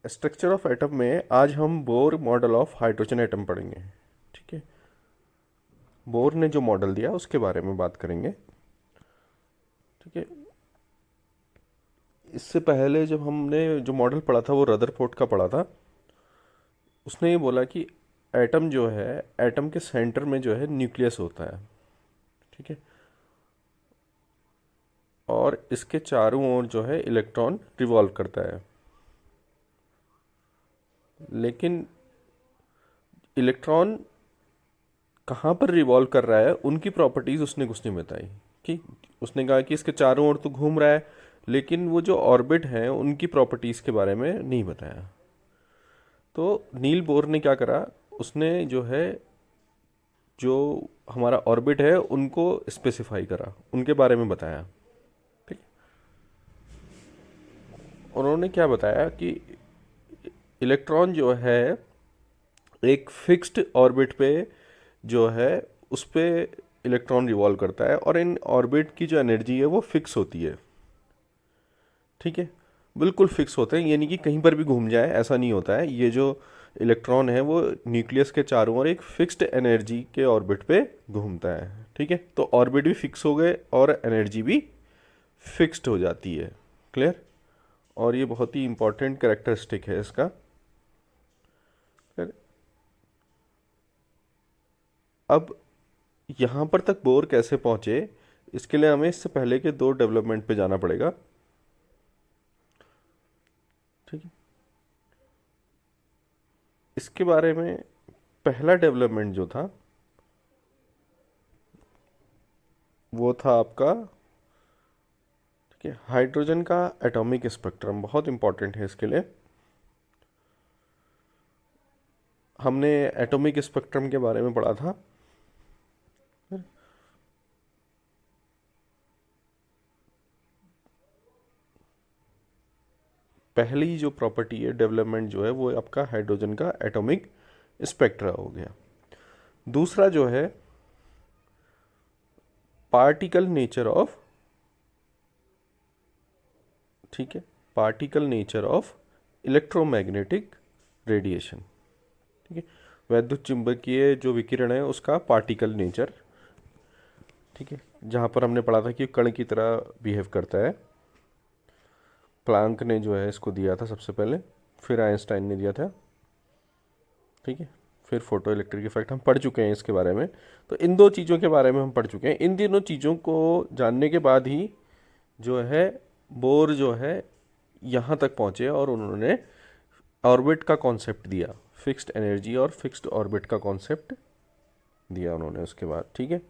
Structure of atom में आज हम Bohr model of hydrogen atom पढ़ेंगे। ठीक है, बोर ने जो मॉडल दिया उसके बारे में बात करेंगे। ठीक है, इससे पहले जब हमने जो मॉडल पढ़ा था वो रदरफोर्ड का पढ़ा था। उसने ये बोला कि एटम जो है, एटम के सेंटर में जो है न्यूक्लियस होता है। ठीक है, और इसके चारों ओर जो है इलेक्ट्रॉन रिवॉल्व करता है। लेकिन इलेक्ट्रॉन कहाँ पर रिवॉल्व कर रहा है उनकी प्रॉपर्टीज़ उसने कुछ नहीं बताई। कि उसने कहा कि इसके चारों ओर तो घूम रहा है, लेकिन वो जो ऑर्बिट हैं उनकी प्रॉपर्टीज़ के बारे में नहीं बताया। तो नील बोर ने क्या करा, उसने जो है जो हमारा ऑर्बिट है उनको स्पेसिफाई करा, उनके बारे में बताया। ठीक, उन्होंने क्या बताया कि इलेक्ट्रॉन जो है एक फिक्स्ड ऑर्बिट पे जो है उस पे इलेक्ट्रॉन रिवॉल्व करता है, और इन ऑर्बिट की जो एनर्जी है वो फिक्स होती है। ठीक है, बिल्कुल फिक्स होते हैं, यानी कि कहीं पर भी घूम जाए ऐसा नहीं होता है। ये जो इलेक्ट्रॉन है वो न्यूक्लियस के चारों ओर एक फिक्स्ड एनर्जी के ऑर्बिट पे घूमता है। ठीक है, तो ऑर्बिट भी फिक्स हो गए और एनर्जी भी फिक्स्ड हो जाती है। क्लियर? और ये बहुत ही इंपॉर्टेंट कैरेक्टरिस्टिक है इसका। Clear? अब यहाँ पर तक बोर कैसे पहुँचे, इसके लिए हमें इससे पहले के दो डेवलपमेंट पे जाना पड़ेगा। ठीक है, इसके बारे में पहला डेवलपमेंट जो था वो था आपका, ठीक है, हाइड्रोजन का एटॉमिक स्पेक्ट्रम बहुत इंपॉर्टेंट है इसके लिए। हमने एटॉमिक स्पेक्ट्रम के बारे में पढ़ा था। पहली जो प्रॉपर्टी है डेवलपमेंट जो है वो आपका हाइड्रोजन का एटॉमिक स्पेक्ट्रा हो गया। दूसरा जो है पार्टिकल नेचर ऑफ, ठीक है, particle nature of electromagnetic radiation. ठीक है, वैद्युत चुंबकीय जो विकिरण है उसका पार्टिकल नेचर। ठीक है, जहाँ पर हमने पढ़ा था कि कण की तरह बिहेव करता है। प्लांक ने जो है इसको दिया था सबसे पहले, फिर आइंस्टाइन ने दिया था। ठीक है, फिर फोटो इलेक्ट्रिक इफेक्ट हम पढ़ चुके हैं इसके बारे में। तो इन दो चीज़ों के बारे में हम पढ़ चुके हैं। इन दोनों चीज़ों को जानने के बाद ही जो है बोर जो है यहाँ तक पहुँचे और उन्होंने ऑर्बिट का कॉन्सेप्ट दिया, फिक्स्ड एनर्जी और फिक्स्ड ऑर्बिट का कॉन्सेप्ट दिया उन्होंने उसके बाद। ठीक है,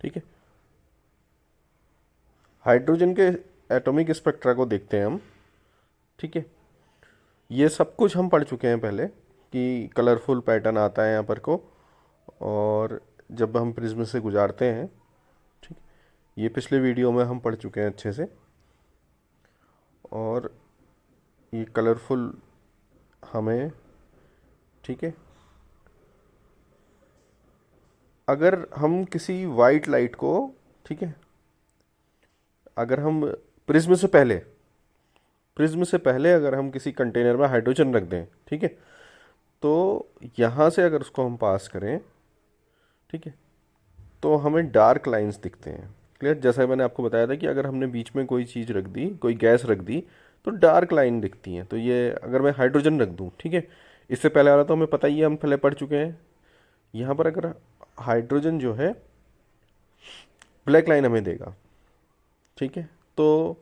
ठीक है, हाइड्रोजन के एटॉमिक स्पेक्ट्रा को देखते हैं हम। ठीक है, ये सब कुछ हम पढ़ चुके हैं पहले कि कलरफुल पैटर्न आता है यहाँ पर को, और जब हम प्रिज्म से गुजारते हैं, ठीक, ये पिछले वीडियो में हम पढ़ चुके हैं अच्छे से। और ये कलरफुल हमें, ठीक है, अगर हम किसी वाइट लाइट को, ठीक है, अगर हम प्रिज्म से पहले, प्रिज्म से पहले अगर हम किसी कंटेनर में हाइड्रोजन रख दें, ठीक है, तो यहाँ से अगर उसको हम पास करें, ठीक है, तो हमें डार्क लाइंस दिखते हैं। क्लियर? जैसा मैंने आपको बताया था कि अगर हमने बीच में कोई चीज़ रख दी, कोई गैस रख दी, तो डार्क लाइन दिखती हैं। तो ये अगर मैं हाइड्रोजन रख दूँ, ठीक है, इससे पहले वाला तो हमें पता ही है, हम पहले पढ़ चुके हैं। यहाँ पर अगर हाइड्रोजन जो है ब्लैक लाइन हमें देगा। ठीक है, तो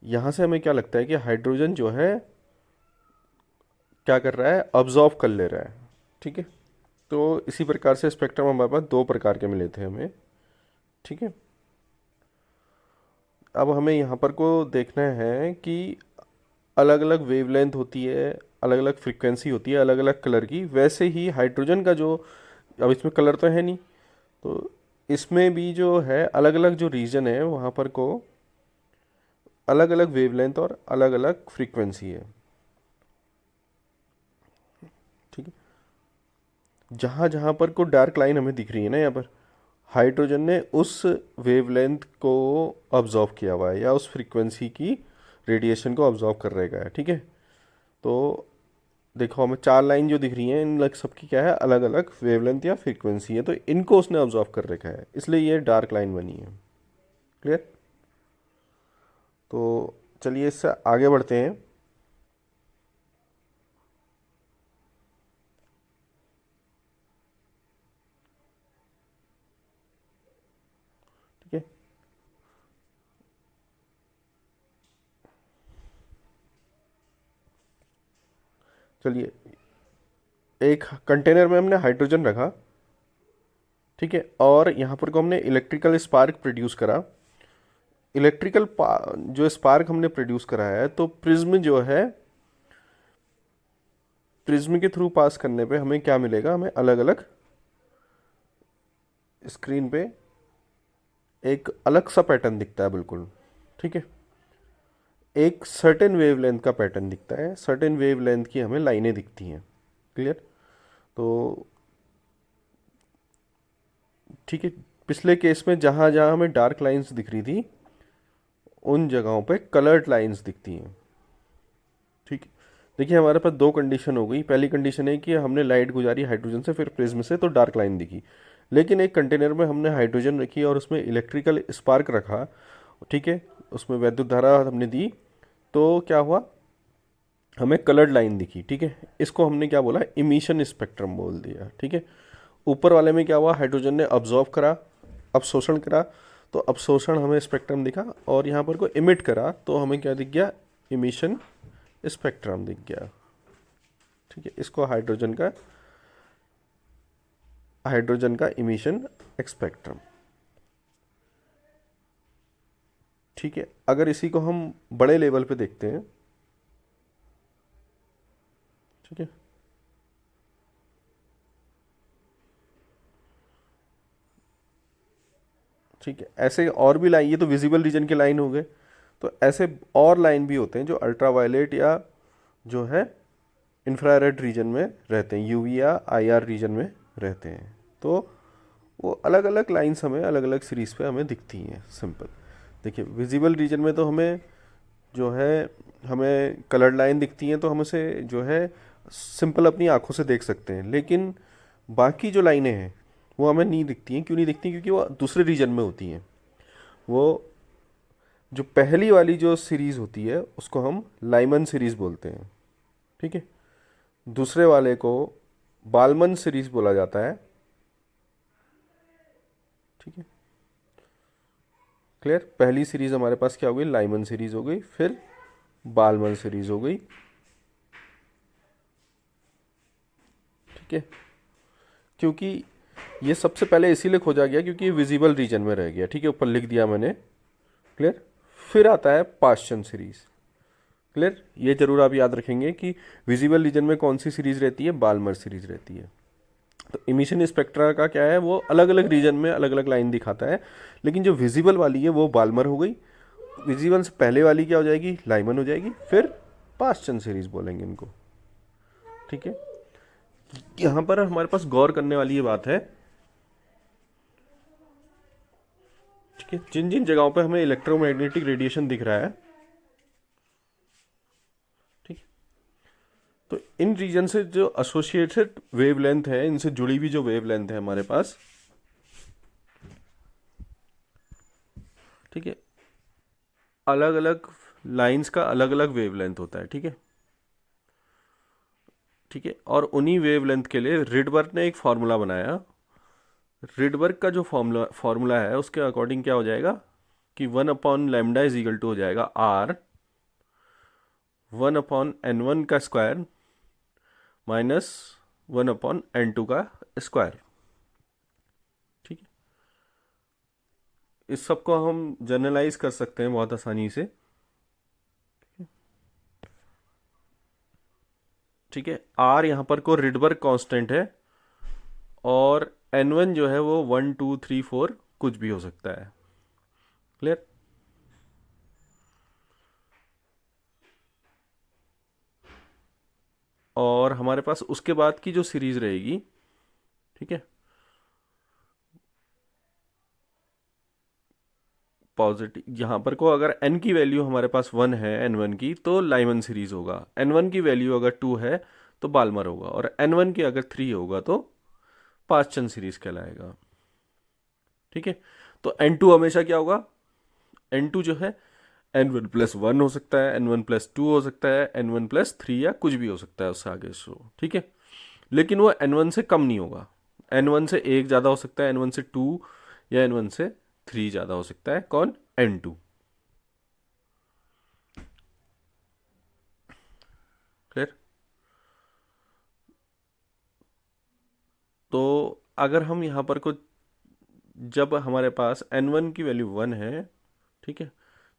यहाँ से हमें क्या लगता है कि हाइड्रोजन जो है क्या कर रहा है, अब्जॉर्व कर ले रहा है। ठीक है, तो इसी प्रकार से स्पेक्ट्रम हमारे पास दो प्रकार के मिले थे हमें। ठीक है, अब हमें यहाँ पर को देखना है कि अलग अलग वेवलेंथ होती है, अलग अलग फ्रीक्वेंसी होती है, अलग अलग कलर की। वैसे ही हाइड्रोजन का जो, अब इसमें कलर तो है नहीं, तो इसमें भी जो है अलग अलग जो रीजन है वहाँ पर को अलग अलग वेवलेंथ और अलग अलग फ्रीक्वेंसी है। ठीक है, जहाँ जहाँ पर को डार्क लाइन हमें दिख रही है ना यहाँ पर, हाइड्रोजन ने उस वेवलेंथ को ऑब्जॉर्व किया हुआ है या उस फ्रीक्वेंसी की रेडिएशन को ऑब्जॉर्व कर रहेगा है, ठीक है। तो देखो हमें चार लाइन जो दिख रही हैं इन लग सबकी क्या है, अलग अलग वेवलेंथ या फ्रीक्वेंसी है, तो इनको उसने ऑब्जॉर्व कर रखा है, इसलिए ये डार्क लाइन बनी है। क्लियर। तो चलिए इससे आगे बढ़ते हैं। ठीक है। चलिए एक कंटेनर में हमने हाइड्रोजन रखा, ठीक है, और यहाँ पर को हमने इलेक्ट्रिकल स्पार्क प्रोड्यूस करा। जो स्पार्क हमने प्रोड्यूस करा है, तो प्रिज्म जो है, प्रिज्म के थ्रू पास करने पे हमें क्या मिलेगा, हमें अलग अलग स्क्रीन पे एक अलग सा पैटर्न दिखता है बिल्कुल, ठीक है। एक सर्टेन वेवलेंथ का पैटर्न दिखता है, सर्टेन वेवलेंथ की हमें लाइनें दिखती हैं। क्लियर। तो ठीक है, पिछले केस में जहाँ जहाँ हमें डार्क लाइंस दिख रही थी उन जगहों पे कलर्ड लाइंस दिखती हैं, ठीक है। देखिए हमारे पास दो कंडीशन हो गई। पहली कंडीशन है कि हमने लाइट गुजारी हाइड्रोजन से, फिर प्रिज्म से, तो डार्क लाइन दिखी। लेकिन एक कंटेनर में हमने हाइड्रोजन रखी और उसमें इलेक्ट्रिकल स्पार्क रखा, ठीक है, उसमें वैद्युत धारा हमने दी, तो क्या हुआ, हमें कलर्ड लाइन दिखी, ठीक है। इसको हमने क्या बोला, इमिशन स्पेक्ट्रम बोल दिया, ठीक है। ऊपर वाले में क्या हुआ, हाइड्रोजन ने अब्जॉर्व करा, अवशोषण करा, तो अवशोषण हमें स्पेक्ट्रम दिखा, और यहाँ पर को इमिट करा तो हमें क्या दिख गया, इमिशन स्पेक्ट्रम दिख गया, ठीक है। इसको हाइड्रोजन का इमिशन स्पेक्ट्रम, ठीक है। अगर इसी को हम बड़े लेवल पे देखते हैं, ठीक है, ठीक है, ऐसे और भी लाइन, ये तो विजिबल रीजन के लाइन हो गए, तो ऐसे और लाइन भी होते हैं जो अल्ट्रावायलेट या जो है इंफ्रारेड रीजन में रहते हैं, यूवी या आईआर रीजन में रहते हैं। तो वो अलग अलग लाइंस हमें अलग अलग सीरीज पे हमें दिखती हैं, सिंपल। देखिए विजिबल रीजन में तो हमें जो है, हमें कलर्ड लाइन दिखती हैं, तो हम उसे जो है सिंपल अपनी आंखों से देख सकते हैं। लेकिन बाकी जो लाइनें हैं वो हमें नहीं दिखती हैं। क्यों नहीं दिखती, क्योंकि वो दूसरे रीजन में होती हैं। वो जो पहली वाली जो सीरीज़ होती है उसको हम लाइमन सीरीज़ बोलते हैं, ठीक है। दूसरे वाले को बालमन सीरीज़ बोला जाता है, ठीक है। क्लियर। पहली सीरीज़ हमारे पास क्या हो गई, लाइमन सीरीज़ हो गई, फिर बालमन सीरीज़ हो गई, ठीक है। क्योंकि ये सबसे पहले इसीलिए खोजा गया क्योंकि ये विजिबल रीजन में रह गया, ठीक है, ऊपर लिख दिया मैंने। क्लियर। फिर आता है पाश्चन सीरीज़। क्लियर। ये जरूर आप याद रखेंगे कि विजिबल रीजन में कौन सी सीरीज़ रहती है, बाल्मर सीरीज़ रहती है। तो इमिशन स्पेक्ट्रा का क्या है, वो अलग अलग रीजन में अलग अलग लाइन दिखाता है, लेकिन जो विजिबल वाली है वो बाल्मर हो गई। विजिबल से पहले वाली क्या हो जाएगी, लाइमन हो जाएगी, फिर पाश्चन सीरीज़ बोलेंगे इनको, ठीक है। यहाँ पर हमारे पास गौर करने वाली ये बात है, ठीक है, जिन जिन जगहों पे हमें इलेक्ट्रोमैग्नेटिक रेडिएशन दिख रहा है, ठीक है, तो इन रीजन से जो एसोसिएटेड वेवलेंथ है, इनसे जुड़ी हुई जो वेवलेंथ है हमारे पास, ठीक है, अलग अलग लाइंस का अलग अलग वेवलेंथ होता है, ठीक है, ठीक है। और उन्हीं वेवलेंथ के लिए रिडबर्ग ने एक फार्मूला बनाया। रिडबर्ग का जो फार्मूला है उसके अकॉर्डिंग क्या हो जाएगा कि 1/λ इज इक्वल टू हो जाएगा R 1/n1 का स्क्वायर माइनस 1/n2 का स्क्वायर, ठीक है। इस सब को हम जनरलाइज कर सकते हैं बहुत आसानी से, ठीक है। R यहाँ पर को रिडबर्ग कांस्टेंट है, और n1 जो है वो 1 2 3 4 कुछ भी हो सकता है। क्लियर। और हमारे पास उसके बाद की जो सीरीज रहेगी, ठीक है, पॉजिटिव यहाँ पर को अगर n की वैल्यू हमारे पास 1 है, n1 की, तो लाइमन सीरीज होगा। n1 की वैल्यू अगर 2 है तो बाल्मर होगा, और n1 की अगर 3 होगा तो पास्चन सीरीज कहलाएगा। ठीक है, तो n2 हमेशा क्या होगा, n2 जो है n1+1 हो सकता है, n1+2 हो सकता है, n1+3 या कुछ भी हो सकता है उससे आगे शो। ठीक है, लेकिन वो n1 से कम नहीं होगा। n1 से 1 ज़्यादा हो सकता है, n1 से 2 या n1 से 3 ज़्यादा हो सकता है। कौन? n2। क्लियर? तो अगर हम यहाँ पर को, जब हमारे पास n1 की वैल्यू 1 है, ठीक है,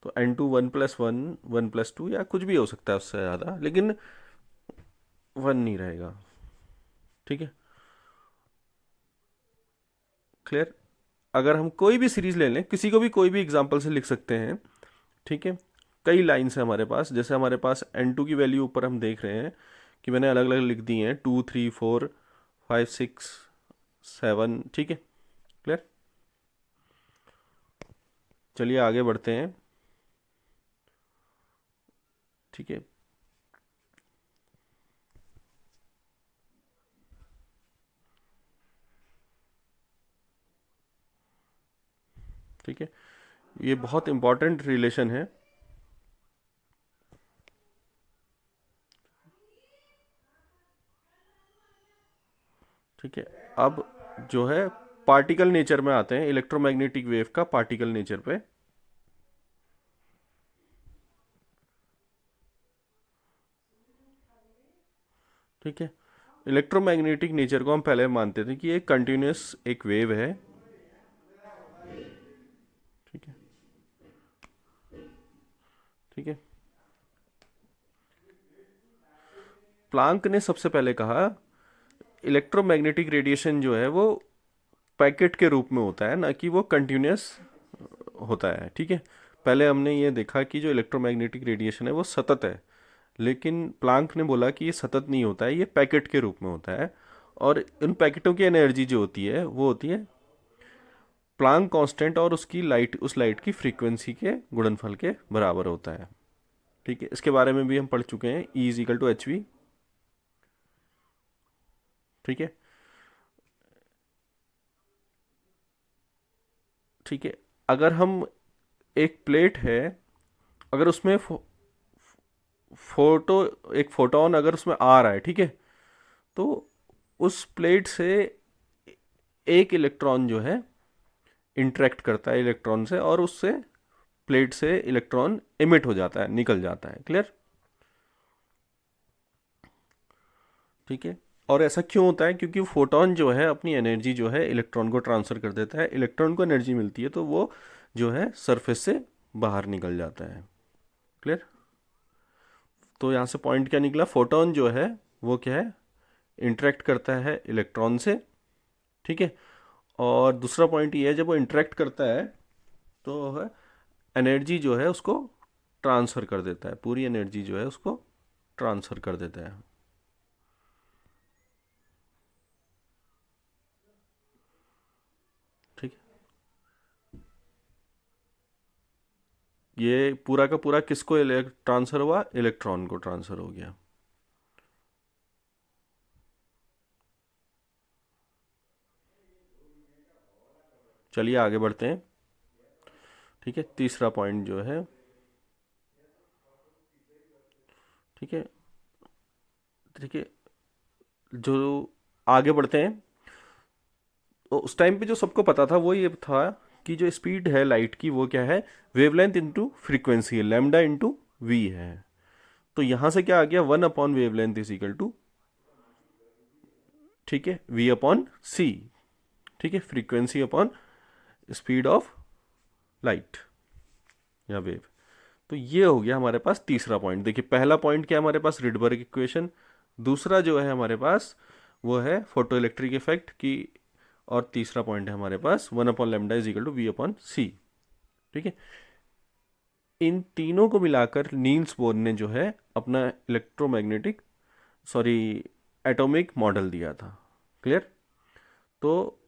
तो n2 1+1, 1+2 या कुछ भी हो सकता है उससे ज़्यादा, लेकिन 1 नहीं रहेगा। ठीक है, क्लियर? अगर हम कोई भी सीरीज ले लें, किसी को भी कोई भी एग्जांपल से लिख सकते हैं। ठीक है, कई लाइन्स है हमारे पास, जैसे हमारे पास n2 की वैल्यू ऊपर हम देख रहे हैं कि मैंने अलग अलग लिख दी हैं, 2 3 4 5 6 7। ठीक है, क्लियर? चलिए आगे बढ़ते हैं। ठीक है, ठीक है, ये बहुत इंपॉर्टेंट रिलेशन है। ठीक है, अब जो है पार्टिकल नेचर में आते हैं, इलेक्ट्रोमैग्नेटिक वेव का पार्टिकल नेचर पे। ठीक है, इलेक्ट्रोमैग्नेटिक नेचर को हम पहले मानते थे कि एक कंटिन्यूस एक वेव है। ठीक है, ठीक है, प्लांक ने सबसे पहले कहा इलेक्ट्रोमैग्नेटिक रेडिएशन जो है वो पैकेट के रूप में होता है, ना कि वो कंटिन्यूस होता है। ठीक है, पहले हमने ये देखा कि जो इलेक्ट्रोमैग्नेटिक रेडिएशन है वो सतत है, लेकिन प्लांक ने बोला कि ये सतत नहीं होता है, ये पैकेट के रूप में होता है। और इन पैकेटों की एनर्जी जो होती है वो होती है प्लांक कांस्टेंट, और उसकी लाइट, उस लाइट की फ्रीक्वेंसी के गुणनफल के बराबर होता है। ठीक है, इसके बारे में भी हम पढ़ चुके हैं, E=hv। ठीक है, ठीक है, अगर हम, एक प्लेट है, अगर उसमें फोटो एक फोटोन अगर उसमें आ रहा है, ठीक है, तो उस प्लेट से एक इलेक्ट्रॉन जो है इंटरेक्ट करता है इलेक्ट्रॉन से, और उससे प्लेट से इलेक्ट्रॉन इमिट हो जाता है, निकल जाता है। क्लियर? ठीक है, और ऐसा क्यों होता है? क्योंकि फोटोन जो है अपनी एनर्जी जो है इलेक्ट्रॉन को ट्रांसफर कर देता है, इलेक्ट्रॉन को एनर्जी मिलती है, तो वो जो है सरफेस से बाहर निकल जाता है। क्लियर? तो यहाँ से पॉइंट क्या निकला? फोटोन जो है वो क्या है, इंटरेक्ट करता है इलेक्ट्रॉन से। ठीक है, और दूसरा पॉइंट ये है, जब वो इंटरेक्ट करता है तो है एनर्जी जो है उसको ट्रांसफ़र कर देता है, पूरी एनर्जी जो है उसको ट्रांसफ़र कर देता है। ठीक है, ये पूरा का पूरा किसको ट्रांसफ़र हुआ? इलेक्ट्रॉन को ट्रांसफ़र हो गया। चलिए आगे बढ़ते हैं। ठीक है, तीसरा पॉइंट जो है, ठीक है, ठीक है, जो आगे बढ़ते हैं, तो उस टाइम पे जो सबको पता था वो ये था कि जो स्पीड है लाइट की वो क्या है, वेवलेंथ इंटू फ्रीक्वेंसी है, लैम्डा इंटू वी है। तो यहाँ से क्या आ गया, 1/वेवलेंथ इज इक्वल टू, ठीक है, v/c। ठीक है, frequency upon speed of light या वेव। तो ये हो गया हमारे पास तीसरा पॉइंट। देखिए, पहला पॉइंट क्या है हमारे पास, रिडबर्ग इक्वेशन। दूसरा जो है हमारे पास वो है फोटो इलेक्ट्रिक इफेक्ट की। और तीसरा पॉइंट है हमारे पास 1/λ इज इक्वल टू v/c। ठीक है, इन तीनों को मिलाकर नील्स बोर ने जो है अपना इलेक्ट्रोमैग्नेटिक, सॉरी, एटॉमिक मॉडल दिया था। क्लियर? तो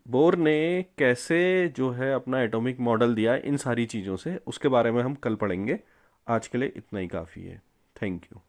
बोर ने कैसे जो है अपना एटॉमिक मॉडल दिया इन सारी चीज़ों से, उसके बारे में हम कल पढ़ेंगे। आज के लिए इतना ही काफ़ी है। Thank you.